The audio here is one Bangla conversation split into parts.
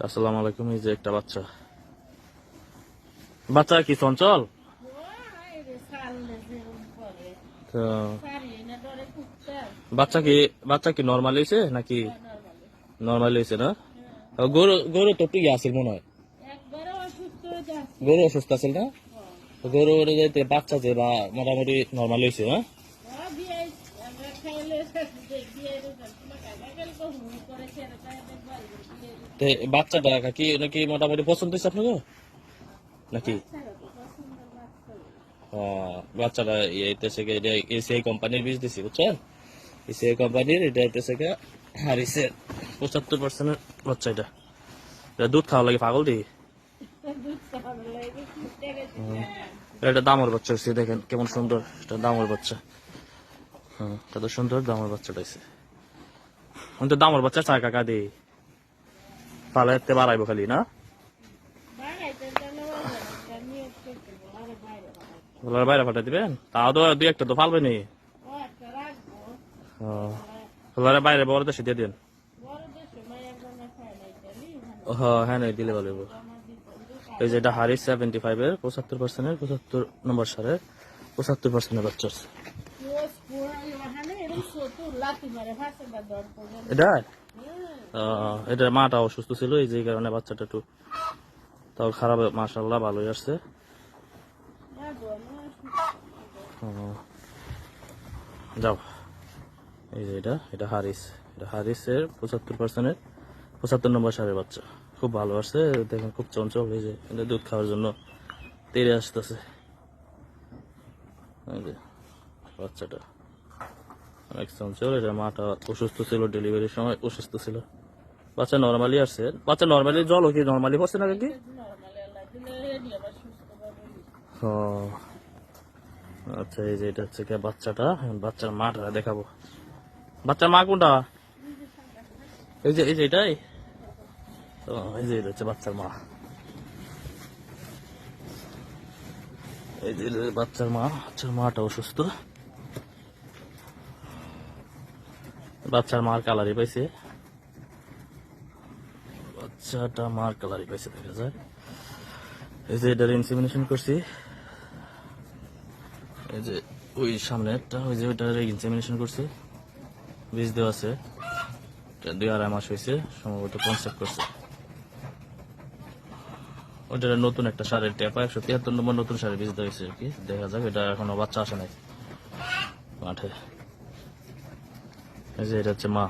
আসসালামু আলাইকুম। এই যে একটা বাচ্চা, বাচ্চা কি চঞ্চল? তো বাচ্চা কি নর্মাল হয়েছে নাকি? নর্মাল হয়েছে না? গরু গরু তো একটু ইয়ে আছিল মনে হয়, গরু অসুস্থ আছিল না? গরু যাইতে বাচ্চা যে বা মোটামুটি নর্মাল হয়েছে না? বাচ্চাটা কি নাকি মোটামুটি পছন্দ হয়েছে আপনাকে নাকি? বাচ্চাটা এসিআই কোম্পানির বীজ দিছি বুঝছেন, এসিআই কোম্পানির এটা হইতেছে হারিসের 75% বাচ্চা। এটা দুধ খাওয়া লাগে পাগল দি। এটা দামর বাচ্চা হচ্ছে, দেখেন কেমন সুন্দর, এটা দামর বাচ্চা। কত সুন্দর দামর বাচ্চাটা হয়েছে। কিন্তু দামর বাচ্চা চা কাকা দি পালাইতে বাড়াইবো খালি না? বাইরে পাঠাই দিবেন, তাও তো দুই একটা তো পালবে নি। বাইরে বড় দেশে দিয়ে দিন। হ্যাঁ নাই দিলে ভালো। এই যে এটা হারিস 75 এর 75% 75 নম্বর সারের 75% বাচ্চা আছে। এটা মাটা অসুস্থ ছিল, এই যে কারণে বাচ্চাটা একটু তাও খারাপ, মাশাআল্লাহ ভালোই আসছে। যাও, এই যে এটা হারিসের 75% 75 নম্বর সারের বাচ্চা, খুব ভালো আসছে। দেখেন খুব চঞ্চল, এই যে এটা দুধ খাওয়ার জন্য তেড়ে আসতেছে। বাচ্চাটা অনেক চঞ্চল, এটা মাটা অসুস্থ ছিল, ডেলিভারির সময় অসুস্থ ছিল। বাচ্চা নর্মালি আসছে, বাচ্চা নর্মালি জল কি নর্মালি পড়ছে না কি? আচ্ছা, এই যে এটা হচ্ছে বাচ্চাটা, বাচ্চার মাটা দেখাবো। বাচ্চার মা কোনটা? এই যে এটাই। এই যে এটা হচ্ছে বাচ্চার মা, এই যে বাচ্চার মা। বাচ্চার মাটা অসুস্থ, বাচ্চার মার কালারই পাইছে, বাচ্চাটা মার কালারই পাইছে দেখা যায়। এই যে এটার ইনসেমিনেশন করছি, এই যে ওই সামনেটা, ওই যে ওইটার ইনসেমিনেশন করছি, বীজ দেওয়া আছে। 2-2.5 মাস হয়েছে সম্ভবত কনসেপ্ট করছে। ওইটা নতুন একটা সারের টেপা 173 নম্বর নতুন সারের বীজ দেওয়া হয়েছে আর কি। দেখা যাক, এটা এখনো বাচ্চা আসে নাই মাঠে। এই যে এটা হচ্ছে মা,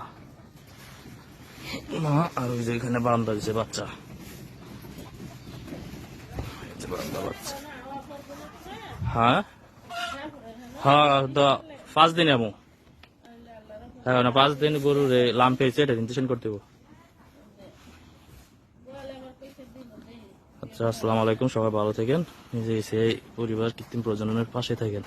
আর ওই যে এখানে বারান্দা দিচ্ছে বাচ্চা, বাচ্চা। হ্যাঁ হ্যাঁ, 5 দিন এমন। হ্যাঁ, 5 দিন গরুর লাম্প হয়েছে, এটা ইনজেকশন করতে হবে। আচ্ছা, আসসালামু আলাইকুম, সবাই ভালো থাকেন। নিজে সেই পরিবার কৃত্রিম প্রজননের পাশে থাকেন।